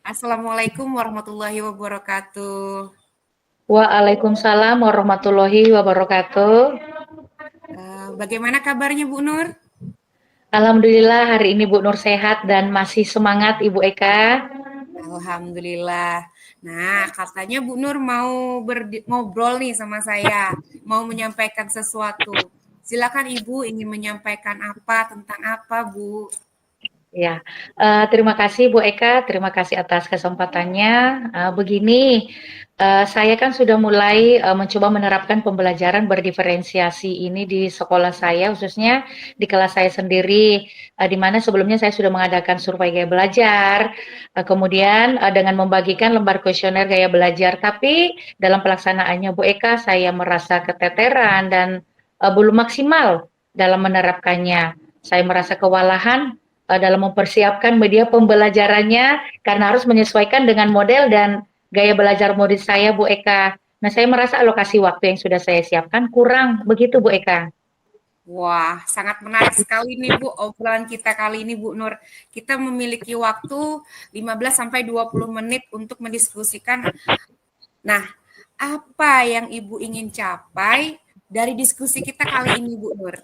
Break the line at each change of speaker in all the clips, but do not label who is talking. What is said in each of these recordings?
Assalamualaikum warahmatullahi wabarakatuh.
Waalaikumsalam warahmatullahi wabarakatuh.
Bagaimana kabarnya Bu Nur?
Alhamdulillah hari ini Bu Nur sehat dan masih semangat Ibu Eka.
Alhamdulillah. Nah, katanya Bu Nur mau ngobrol nih sama saya, mau menyampaikan sesuatu. Silakan Ibu ingin menyampaikan apa, tentang apa, Bu?
Ya, terima kasih Bu Eka, terima kasih atas kesempatannya. Begini, saya kan sudah mulai mencoba menerapkan pembelajaran berdiferensiasi ini di sekolah saya, khususnya di kelas saya sendiri, di mana sebelumnya saya sudah mengadakan survei gaya belajar, kemudian dengan membagikan lembar kuesioner gaya belajar. Tapi dalam pelaksanaannya Bu Eka, saya merasa keteteran dan belum maksimal dalam menerapkannya. Saya merasa kewalahan dalam mempersiapkan media pembelajarannya karena harus menyesuaikan dengan model dan gaya belajar murid saya, Bu Eka. Nah, saya merasa alokasi waktu yang sudah saya siapkan kurang, begitu Bu Eka.
Wah, sangat menarik sekali nih Bu obrolan kita kali ini Bu Nur. Kita memiliki waktu 15 sampai 20 menit untuk mendiskusikan. Nah, apa yang Ibu ingin capai dari diskusi kita kali ini Bu Nur?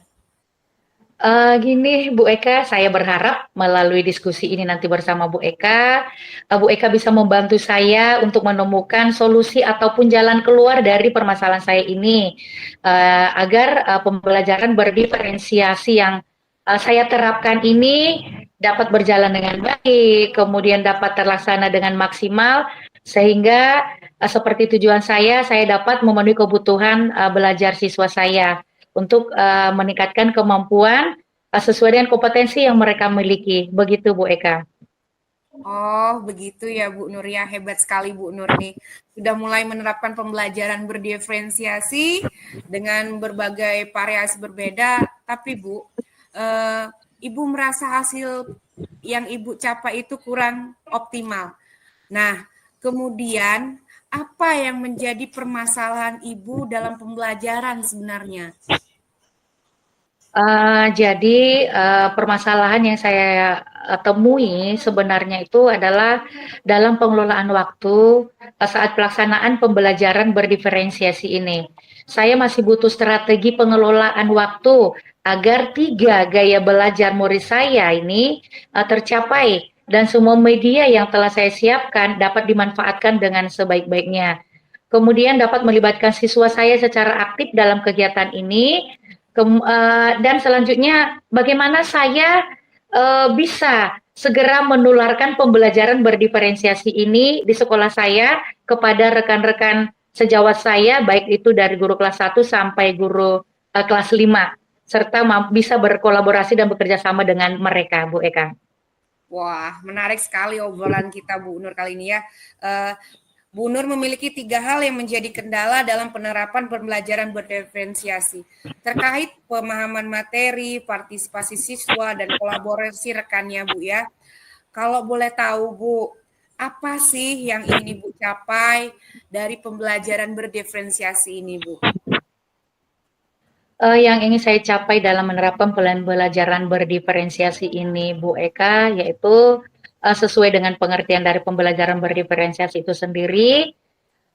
Gini Bu Eka, saya berharap melalui diskusi ini nanti bersama Bu Eka, Bu Eka bisa membantu saya untuk menemukan solusi ataupun jalan keluar dari permasalahan saya ini, agar pembelajaran berdiferensiasi yang saya terapkan ini dapat berjalan dengan baik, kemudian dapat terlaksana dengan maksimal, sehingga seperti tujuan saya dapat memenuhi kebutuhan belajar siswa saya untuk meningkatkan kemampuan sesuai dengan kompetensi yang mereka miliki. Begitu Bu Eka.
Oh, begitu ya Bu Nur ya. Hebat sekali Bu Nur nih. Sudah mulai menerapkan pembelajaran berdiferensiasi dengan berbagai variasi berbeda. Tapi Bu, eh, Ibu merasa hasil yang Ibu capai itu kurang optimal. Nah, kemudian apa yang menjadi permasalahan Ibu dalam pembelajaran sebenarnya?
Jadi permasalahan yang saya temui sebenarnya itu adalah dalam pengelolaan waktu saat pelaksanaan pembelajaran berdiferensiasi ini. Saya masih butuh strategi pengelolaan waktu agar 3 gaya belajar murid saya ini tercapai dan semua media yang telah saya siapkan dapat dimanfaatkan dengan sebaik-baiknya. Kemudian dapat melibatkan siswa saya secara aktif dalam kegiatan ini. Dan selanjutnya bagaimana saya bisa segera menularkan pembelajaran berdiferensiasi ini di sekolah saya kepada rekan-rekan sejawat saya, baik itu dari guru kelas 1 sampai guru kelas 5, serta bisa berkolaborasi dan bekerja sama dengan mereka, Bu Eka.
Wah, menarik sekali obrolan kita Bu Nur kali ini ya. Eh, Bu Nur memiliki 3 hal yang menjadi kendala dalam penerapan pembelajaran berdiferensiasi terkait pemahaman materi, partisipasi siswa, dan kolaborasi rekannya Bu ya. Kalau boleh tahu Bu, apa sih yang ingin Ibu capai dari pembelajaran berdiferensiasi ini Bu?
Yang ingin saya capai dalam menerapkan pembelajaran berdiferensiasi ini, Bu Eka, yaitu sesuai dengan pengertian dari pembelajaran berdiferensiasi itu sendiri,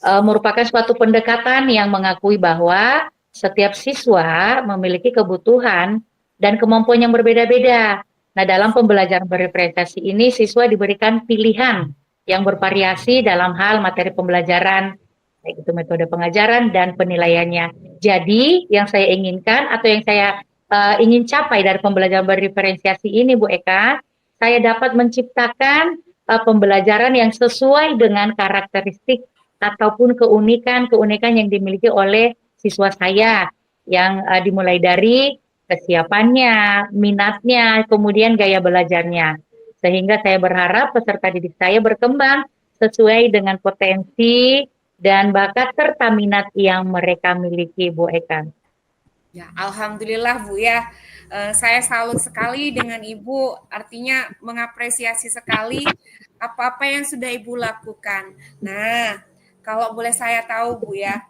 merupakan suatu pendekatan yang mengakui bahwa setiap siswa memiliki kebutuhan dan kemampuan yang berbeda-beda. Nah, dalam pembelajaran berdiferensiasi ini, siswa diberikan pilihan yang bervariasi dalam hal materi pembelajaran, baik itu metode pengajaran dan penilaiannya. Jadi, yang saya inginkan atau yang saya ingin capai dari pembelajaran berdiferensiasi ini, Bu Eka, saya dapat menciptakan pembelajaran yang sesuai dengan karakteristik ataupun keunikan-keunikan yang dimiliki oleh siswa saya yang dimulai dari kesiapannya, minatnya, kemudian gaya belajarnya. Sehingga saya berharap peserta didik saya berkembang sesuai dengan potensi dan bakat serta minat yang mereka miliki, Bu Eka.
Ya, alhamdulillah Bu ya. Saya salut sekali dengan Ibu, artinya mengapresiasi sekali apa-apa yang sudah Ibu lakukan. Nah, kalau boleh saya tahu Bu ya,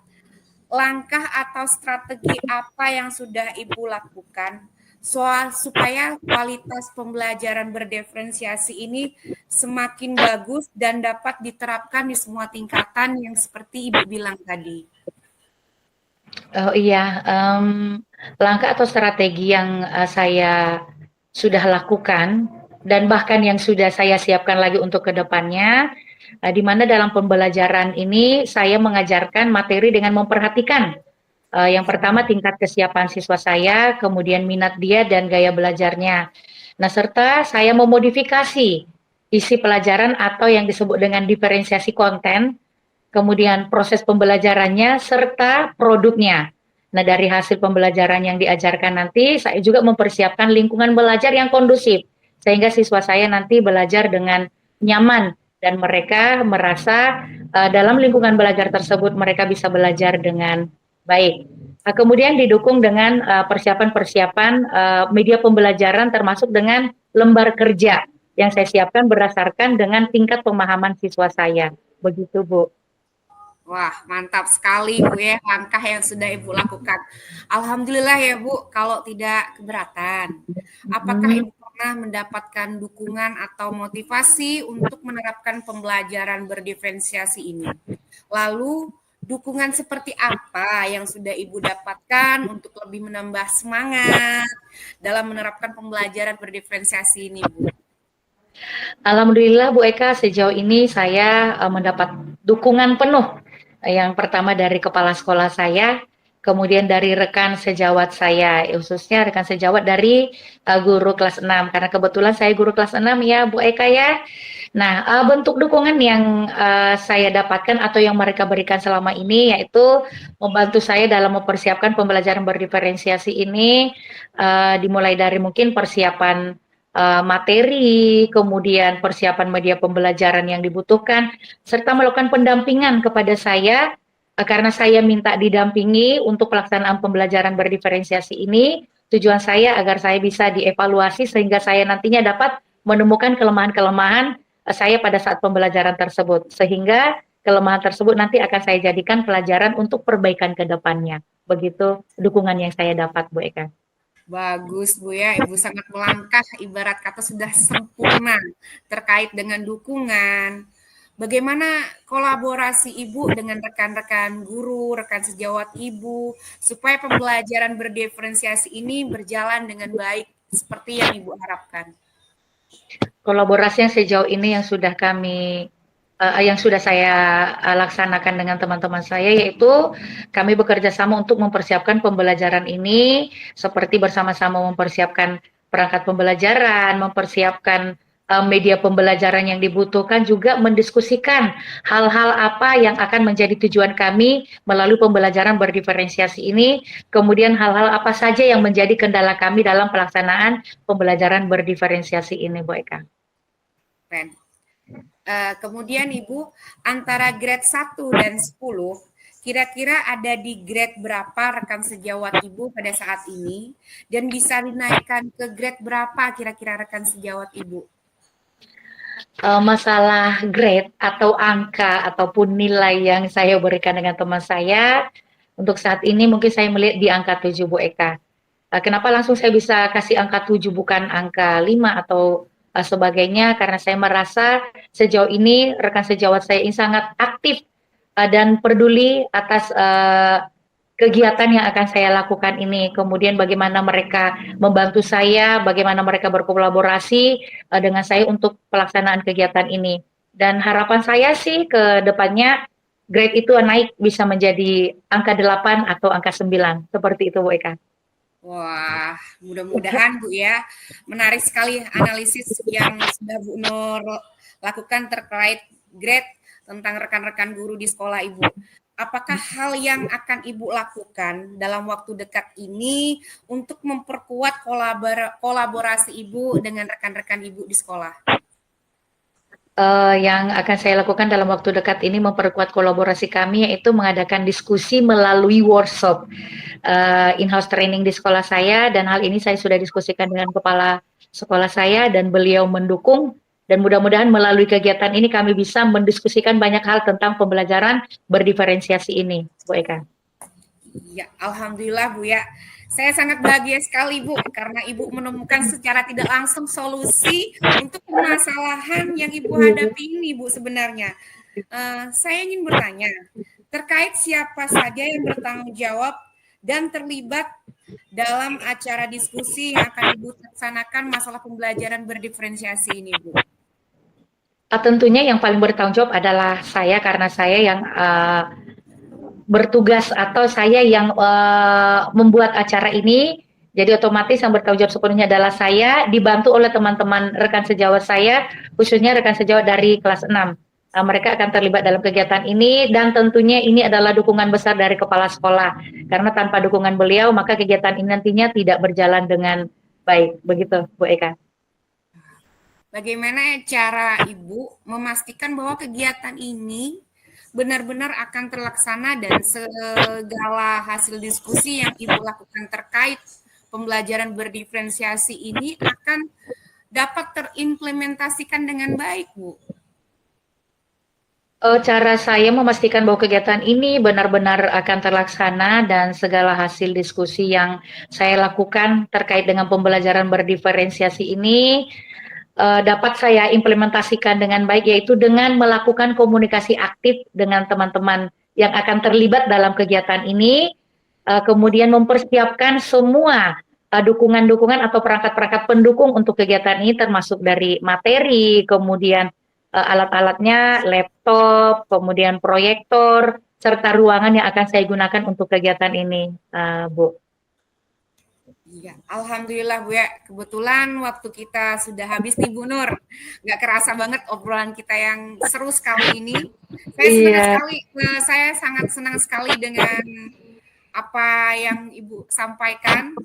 langkah atau strategi apa yang sudah Ibu lakukan supaya kualitas pembelajaran berdiferensiasi ini semakin bagus dan dapat diterapkan di semua tingkatan yang seperti Ibu bilang tadi?
Oh iya, langkah atau strategi yang saya sudah lakukan dan bahkan yang sudah saya siapkan lagi untuk ke depannya, di mana dalam pembelajaran ini saya mengajarkan materi dengan memperhatikan yang pertama tingkat kesiapan siswa saya, kemudian minat dia dan gaya belajarnya. Nah, serta saya memodifikasi isi pelajaran atau yang disebut dengan diferensiasi konten, kemudian proses pembelajarannya serta produknya. Nah, dari hasil pembelajaran yang diajarkan nanti, saya juga mempersiapkan lingkungan belajar yang kondusif, sehingga siswa saya nanti belajar dengan nyaman dan mereka merasa dalam lingkungan belajar tersebut mereka bisa belajar dengan baik. Kemudian didukung dengan persiapan-persiapan media pembelajaran termasuk dengan lembar kerja yang saya siapkan berdasarkan dengan tingkat pemahaman siswa saya. Begitu, Bu.
Wah, mantap sekali Bu ya langkah yang sudah Ibu lakukan. Alhamdulillah ya Bu, kalau tidak keberatan. Apakah Ibu pernah mendapatkan dukungan atau motivasi untuk menerapkan pembelajaran berdiferensiasi ini? Lalu, dukungan seperti apa yang sudah Ibu dapatkan untuk lebih menambah semangat dalam menerapkan pembelajaran berdiferensiasi ini, Bu?
Alhamdulillah Bu Eka, sejauh ini saya mendapat dukungan penuh. Yang pertama dari kepala sekolah saya, kemudian dari rekan sejawat saya, khususnya rekan sejawat dari guru kelas 6, karena kebetulan saya guru kelas 6 ya Bu Eka ya. Nah, bentuk dukungan yang saya dapatkan atau yang mereka berikan selama ini yaitu membantu saya dalam mempersiapkan pembelajaran berdiferensiasi ini, dimulai dari mungkin persiapan materi, kemudian persiapan media pembelajaran yang dibutuhkan, serta melakukan pendampingan kepada saya karena saya minta didampingi untuk pelaksanaan pembelajaran berdiferensiasi ini. Tujuan saya agar saya bisa dievaluasi sehingga saya nantinya dapat menemukan kelemahan-kelemahan saya pada saat pembelajaran tersebut. Sehingga kelemahan tersebut nanti akan saya jadikan pelajaran untuk perbaikan ke depannya. Begitu dukungan yang saya dapat, Bu Eka.
Bagus Bu ya, Ibu sangat melangkah ibarat kata sudah sempurna terkait dengan dukungan. Bagaimana kolaborasi Ibu dengan rekan-rekan guru, rekan sejawat Ibu, supaya pembelajaran berdiferensiasi ini berjalan dengan baik seperti yang Ibu harapkan?
Kolaborasi yang sejauh ini yang sudah yang sudah saya laksanakan dengan teman-teman saya yaitu kami bekerja sama untuk mempersiapkan pembelajaran ini seperti bersama-sama mempersiapkan perangkat pembelajaran, mempersiapkan media pembelajaran yang dibutuhkan, juga mendiskusikan hal-hal apa yang akan menjadi tujuan kami melalui pembelajaran berdiferensiasi ini, kemudian hal-hal apa saja yang menjadi kendala kami dalam pelaksanaan pembelajaran berdiferensiasi ini, Bu Eka.
Keren. Kemudian Ibu, antara grade 1 dan 10, kira-kira ada di grade berapa rekan sejawat Ibu pada saat ini? Dan bisa dinaikkan ke grade berapa kira-kira rekan sejawat Ibu?
Masalah grade atau angka ataupun nilai yang saya berikan dengan teman saya, untuk saat ini mungkin saya melihat di angka 7, Bu Eka. Kenapa langsung saya bisa kasih angka 7 bukan angka 5 atau sebagainya, karena saya merasa sejauh ini rekan sejawat saya ini sangat aktif dan peduli atas kegiatan yang akan saya lakukan ini. Kemudian bagaimana mereka membantu saya, bagaimana mereka berkolaborasi dengan saya untuk pelaksanaan kegiatan ini. Dan harapan saya sih ke depannya grade itu naik bisa menjadi angka 8 atau angka 9. Seperti itu, Bu Eka.
Wah, mudah-mudahan Bu ya. Menarik sekali analisis yang sudah Bu Nur lakukan terkait grade tentang rekan-rekan guru di sekolah Ibu. Apakah hal yang akan Ibu lakukan dalam waktu dekat ini untuk memperkuat kolaborasi Ibu dengan rekan-rekan Ibu di sekolah?
Yang akan saya lakukan dalam waktu dekat ini memperkuat kolaborasi kami yaitu mengadakan diskusi melalui workshop in-house training di sekolah saya, dan hal ini saya sudah diskusikan dengan kepala sekolah saya dan beliau mendukung, dan mudah-mudahan melalui kegiatan ini kami bisa mendiskusikan banyak hal tentang pembelajaran berdiferensiasi ini, Bu Eka.
Ya, alhamdulillah Bu ya. Saya sangat bahagia sekali Bu, karena Ibu menemukan secara tidak langsung solusi untuk permasalahan yang Ibu hadapi ini Bu sebenarnya. Saya ingin bertanya, terkait siapa saja yang bertanggung jawab dan terlibat dalam acara diskusi yang akan Ibu laksanakan masalah pembelajaran berdiferensiasi ini Bu?
Tentunya yang paling bertanggung jawab adalah saya karena saya yang bertugas atau saya yang membuat acara ini. Jadi otomatis yang bertanggung jawab sepenuhnya adalah saya, dibantu oleh teman-teman rekan sejawat saya, khususnya rekan sejawat dari kelas 6. Mereka akan terlibat dalam kegiatan ini dan tentunya ini adalah dukungan besar dari kepala sekolah. Karena tanpa dukungan beliau maka kegiatan ini nantinya tidak berjalan dengan baik. Begitu Bu Eka.
Bagaimana cara Ibu memastikan bahwa kegiatan ini benar-benar akan terlaksana dan segala hasil diskusi yang Ibu lakukan terkait pembelajaran berdiferensiasi ini akan dapat terimplementasikan dengan baik, Bu?
Cara saya memastikan bahwa kegiatan ini benar-benar akan terlaksana dan segala hasil diskusi yang saya lakukan terkait dengan pembelajaran berdiferensiasi ini dapat saya implementasikan dengan baik, yaitu dengan melakukan komunikasi aktif dengan teman-teman yang akan terlibat dalam kegiatan ini, kemudian mempersiapkan semua dukungan-dukungan atau perangkat-perangkat pendukung untuk kegiatan ini, termasuk dari materi, kemudian alat-alatnya, laptop, kemudian proyektor, serta ruangan yang akan saya gunakan untuk kegiatan ini, Bu.
Iya, alhamdulillah Bu ya. Kebetulan waktu kita sudah habis nih Bu Nur. Nggak kerasa banget obrolan kita yang seru sekali ini. Saya sangat senang sekali dengan apa yang Ibu sampaikan.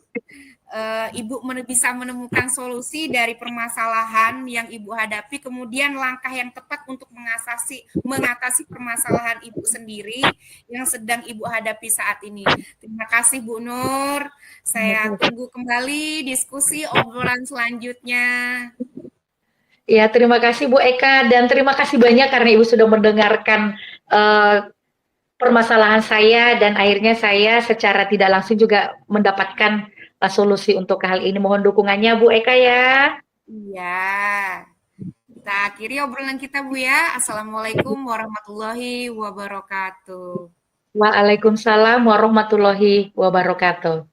Ibu bisa menemukan solusi dari permasalahan yang Ibu hadapi, kemudian langkah yang tepat untuk mengatasi permasalahan Ibu sendiri yang sedang Ibu hadapi saat ini. Terima kasih Bu Nur. Saya tunggu kembali diskusi obrolan selanjutnya.
Ya, terima kasih Bu Eka dan terima kasih banyak karena Ibu sudah mendengarkan permasalahan saya dan akhirnya saya secara tidak langsung juga mendapatkan solusi untuk hal ini. Mohon dukungannya Bu Eka ya.
Iya. Kita akhiri obrolan kita Bu ya. Assalamualaikum warahmatullahi wabarakatuh.
Waalaikumsalam warahmatullahi wabarakatuh.